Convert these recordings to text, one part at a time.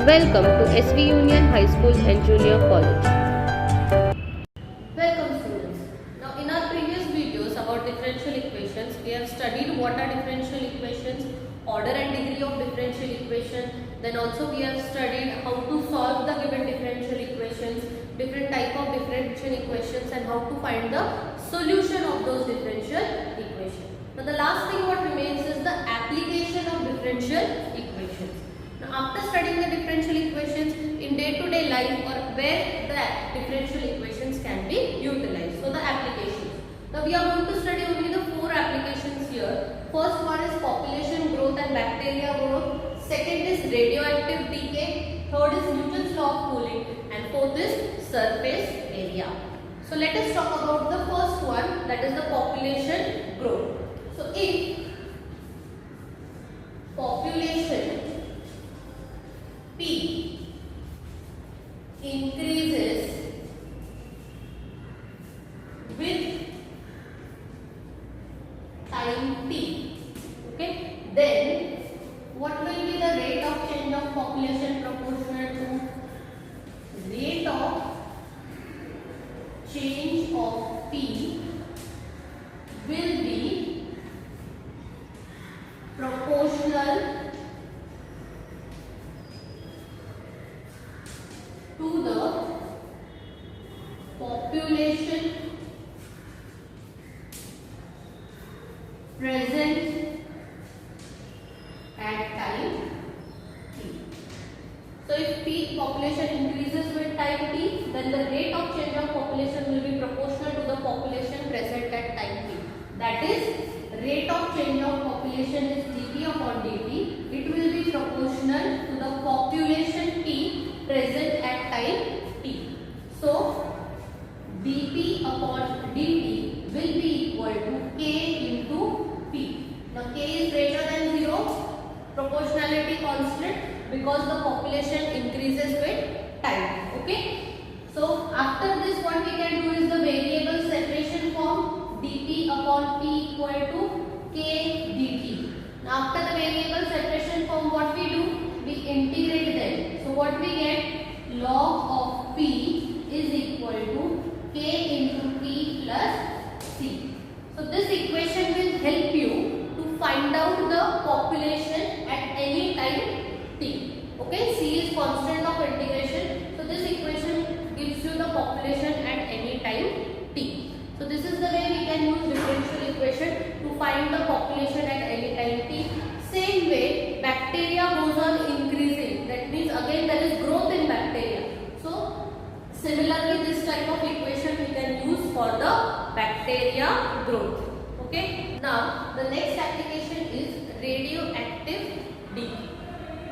Welcome to SV Union High School and Junior College. Welcome students. Now in our previous videos about differential equations, we have studied what are differential equations, order and degree of differential equation. Then also we have studied how to solve the given differential equations, different type of differential equations and how to find the solution of those differential equations. Now the last thing what remains is the application of differential equations. Now after studying the differential equations in day-to-day life or where the differential equations can be utilized. So the applications. Now we are going to study only the 4 applications here. First one is population growth and bacteria growth. Second is radioactive decay. Third is Newton's law of cooling. And fourth is surface area. So let us talk about the first one, that is the population growth. So if population P increases with time t, okay, then what will be the rate of change of population proportional to rate of change of P will be proportional to the population present at time t. So if P population increases with time t, then the rate of change of population will be proportional to the population present at time t. That is, rate of change of population is dp upon dt. It will be proportional to the population t present at time t. So dp upon dt will be equal to k into p. Now k is greater than 0, proportionality constant, because the population increases with time. Okay. So after this what we can do is the variable separation form, dp upon p equal to k dt. Now after the variable separation form, what we do? We integrate them. So what we get? Log of p is equal to k into p plus c. So this equation will help you to find out the population at any time t. Okay, c is constant of integration. So this equation gives you the population at any time t. So this is the way we can use differential equation to find the population at any time t. Same way, bacteria goes on increasing. That means again there is growth in bacteria. So similarly, this type of equation we can use for the bacteria growth. Okay. Now the next application is radioactive decay.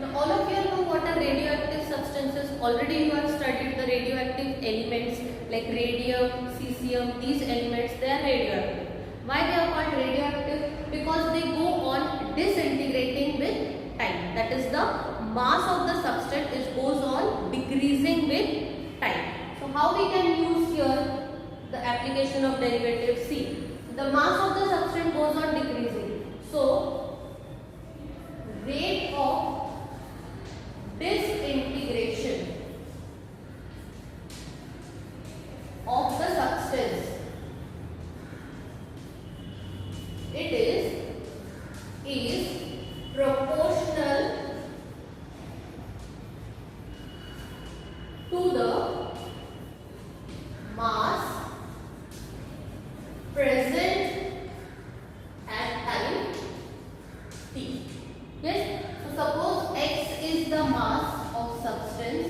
Now all of you know what are radioactive substances. Already you have studied the radioactive elements like radium, cesium. These elements, they are radioactive. Why they are called radioactive? Because they go on disintegrating with time. That is, the mass of the substance goes on decreasing with time. So how we can use here the application of derivative C? The mass of the substance goes on decreasing. So rate of disintegration of the substance, it is proportional to the mass present at time t. Yes. So suppose x is the mass of substance,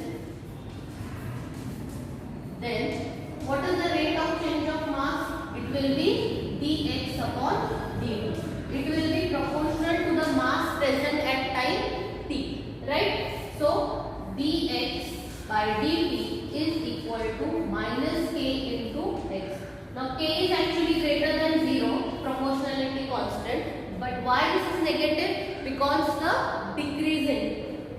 then what is the rate of change of mass? It will be dx upon dt. It will be proportional to the mass present at time t. Right? So dx by dt is equal to minus k into x. Now k is actually greater than 0, proportionality constant. But why this is negative? Because the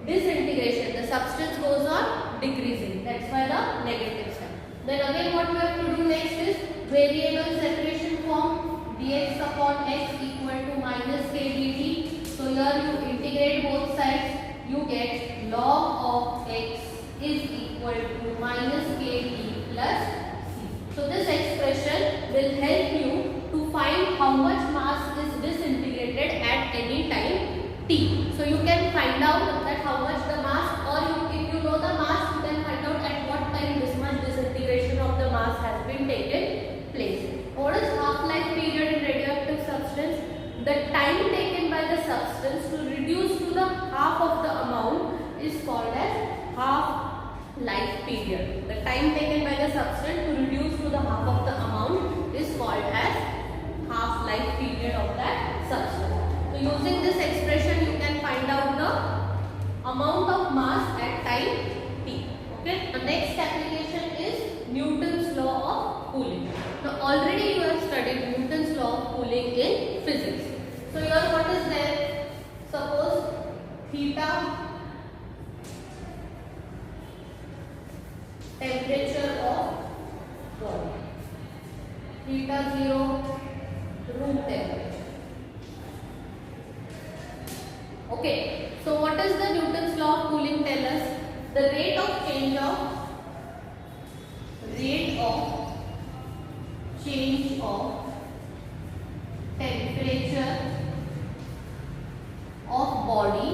disintegration, the substance goes on decreasing. That's why the negative sign. Then again what we have to do next is variable separation form, dx upon x equal to minus k dt. So here you integrate both sides, you get log of x is equal to minus kt plus c. So this expression will help you to find how much mass is disintegrated at any time t. So you can find out that how much the mass, or if you know the mass, you can find out at what time this much disintegration of the mass has been taken place. What is half-life period in radioactive substance? The time taken by the substance to reduce to the half of the amount is called as half-life period. The time taken by the substance to reduce to the half of the amount is called as half-life period of that substance. So using this expression you can find out the amount of mass at time t. Okay. The next application is Newton's law of cooling. Now already you have studied Newton's law of cooling in physics. So here what is there? Suppose theta, temperature of body, theta 0, room temperature. Okay, so what is the Newton's law of cooling tell us? The rate of change of temperature of body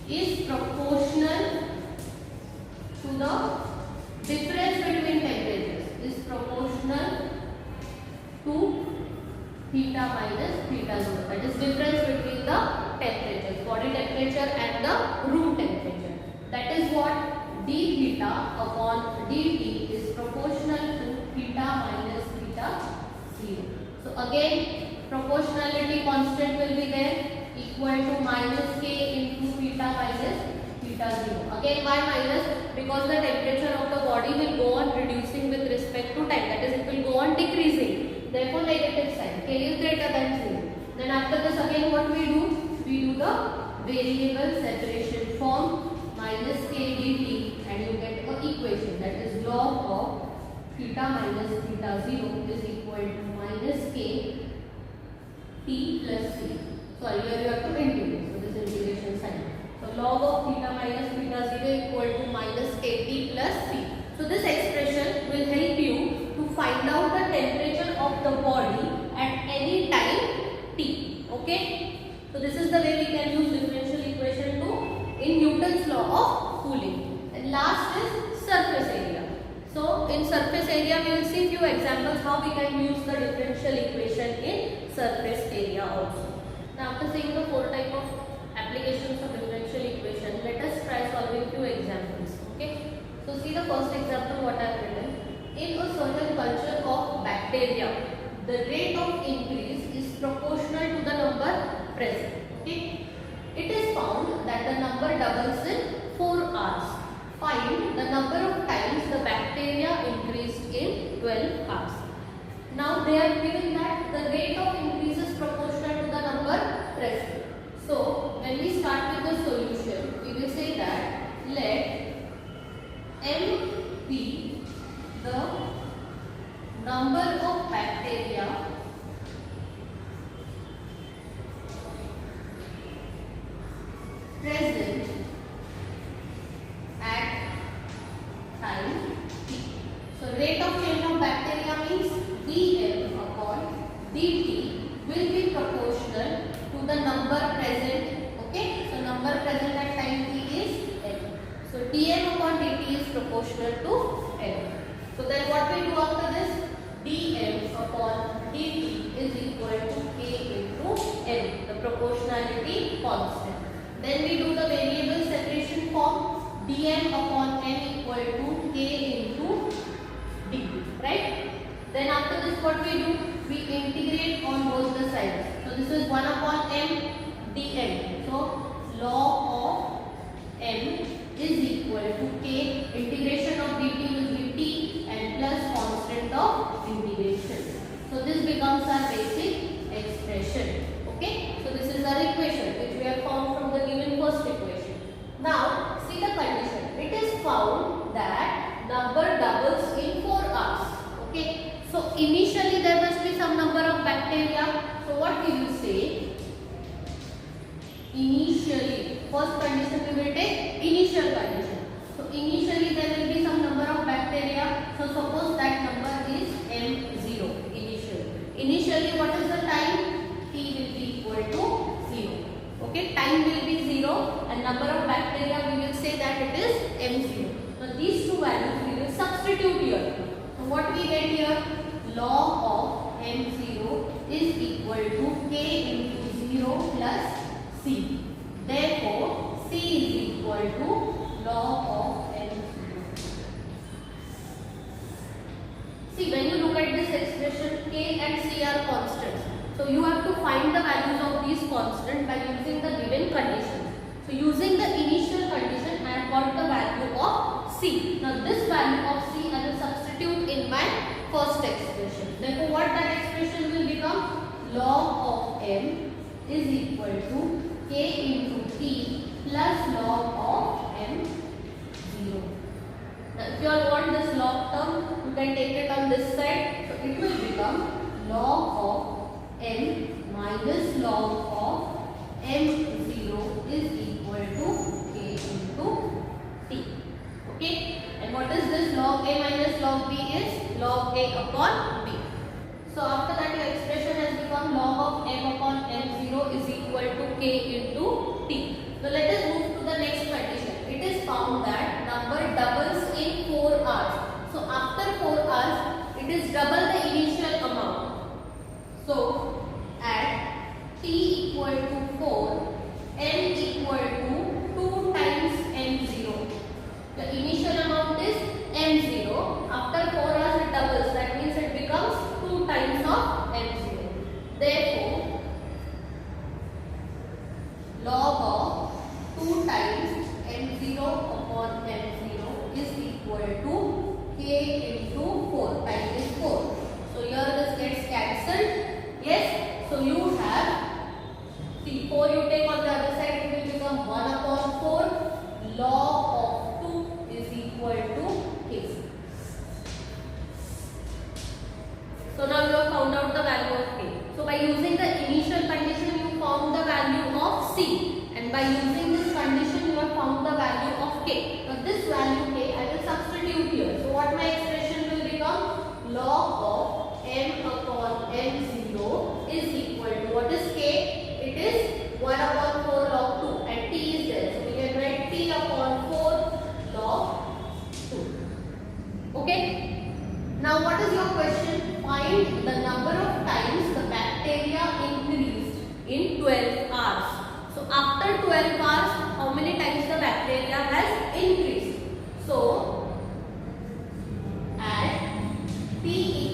is proportional to the difference between temperatures, is proportional to theta minus theta 0. That is difference between the temperatures, body temperature and the room temperature. That is what d theta upon dt is proportional to theta minus theta 0. So again proportionality constant will be there, equal to minus k into theta minus theta 0. Again why minus? Because the temperature of the body will go on reducing with respect to time, that is it will go on decreasing. Therefore negative sign, k is greater than 0. Then after this again what we do? We do the variable separation form, minus k dt, and you get an equation, that is log of theta minus theta 0 is equal to minus k t plus c. Sorry, here you have to integrate, so this integration sign. So log of theta minus theta 0 equal to minus k t plus c. So this expression will help you to find out the temperature of the body at any time t. Okay. So this is the way we can use differential equation in Newton's law of cooling. And last is surface area. So in surface area we will see few examples how we can use the differential equation in surface area also. Now after seeing the four type of applications of differential equation, let us try solving few examples. Okay. So see the first example what I have written. In a certain culture of bacteria, the rate of increase is proportional to the number present. Okay. It is found that the number doubles in 4 hours. Find the number of times the bacteria increased in 12 hours. Now they are given that the rate of increase is proportional to the number present. So when we start with the solution, we will say that let m be the number of bacteria present at time t. So rate of change of bacteria means dm upon dt will be proportional to the number present. Okay, so number present at time t is m. So dm upon dt is proportional to m. So then what we do after this? dm upon dt is equal to k into m, the proportionality constant. Then we do the variable separation form, dm upon m equal to k into dt, right? Then after this what we do? We integrate on both the sides. So this is 1 upon m dm. So log of m is equal to k, integration of dt will be t and plus constant of integration. So this becomes our basic expression. Okay, so this is our equation which we have found from the given first equation. Now see the condition. It is found that number doubles in 4 hours. Okay, so initially there must be some number of bacteria. So what we will say? Initially, first condition we will take initial condition. So initially there will be some number of bacteria. So suppose that number is M0 initial. Initially what is the time? T will be equal to 0. Okay, time will be 0 and number of bacteria we will say that it is M0. So these two values we will substitute here. So what we get here? Log of M0 is equal to K into 0 plus C. Therefore, C is equal to log of M0. See, when you look at this expression, K and C are constants. So you have to find the values of these constants by using the given conditions. So using the initial condition, I have got the value of C. Now this value of C I will substitute in my first expression. Therefore, what that expression will become? Log of M is equal to K into T plus log of M0. Now if you all want this log term, you can take it on this side. So it will become log of M minus log of M0 is equal to K into T. Okay? And what is this log A minus log B is? Log A upon B. So after that your expression has become log of M upon M0 is equal to K into T. Now let us move to the next condition. It is found that number doubles in 4 hours. So after 4 hours, it is double the initial amount. So at T equal to 4, M equal to 2 times M0. The initial amount is M0. After 4 hours it doubles. That means it becomes 2 times of M0. Therefore, log of 2 times M0 upon M0 is equal to K into 4. Time is 4. So here this gets cancelled. Yes. So you have, see, 4 you take on the other side, it will become 1 upon 4. Log of 2 is equal to K. So now you have found out the value of K. So by using the initial condition you found the value of C, and by using this condition you have found the value of K. Now this value K I will substitute here. So what my expression will become? Log of M upon M0 is equal to, what is K? It is 1 upon 4 log 2 and T is there. So we can write T upon 4 log 2. Okay. Now what is your question? Find the number of times the bacteria increased in 12 hours. So after 12 hours, how many times the bacteria has increased? So at T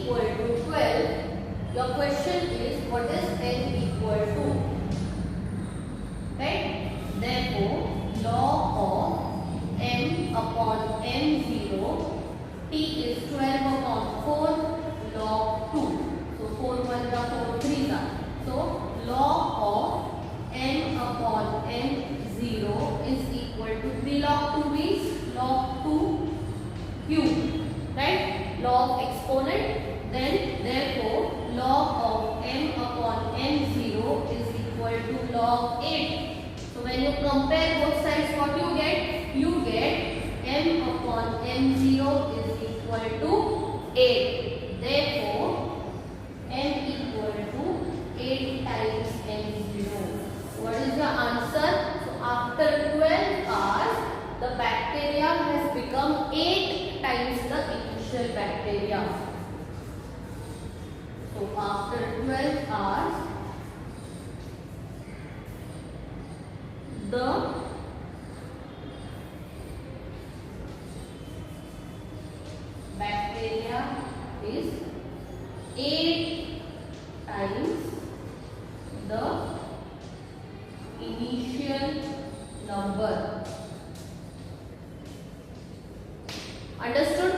equal to 12, your question is what is N equal to? Right? Therefore, log of M upon M0, T is 12 upon 4 log 2. So 4 1 4 3 are. So log of M upon M0 is equal to 3 log 2 means log 2 cube. Right? Log exponent. Then therefore log of M upon M0 is equal to log 8. So when you compare both sides, what you get? You get M upon M0 is equal to 8. Therefore, M equal to 8 times M0. What is the answer? So after 12 hours, the bacteria has become 8 times the initial bacteria. So after 12 hours, the bacteria is 8 times the initial number. Understood?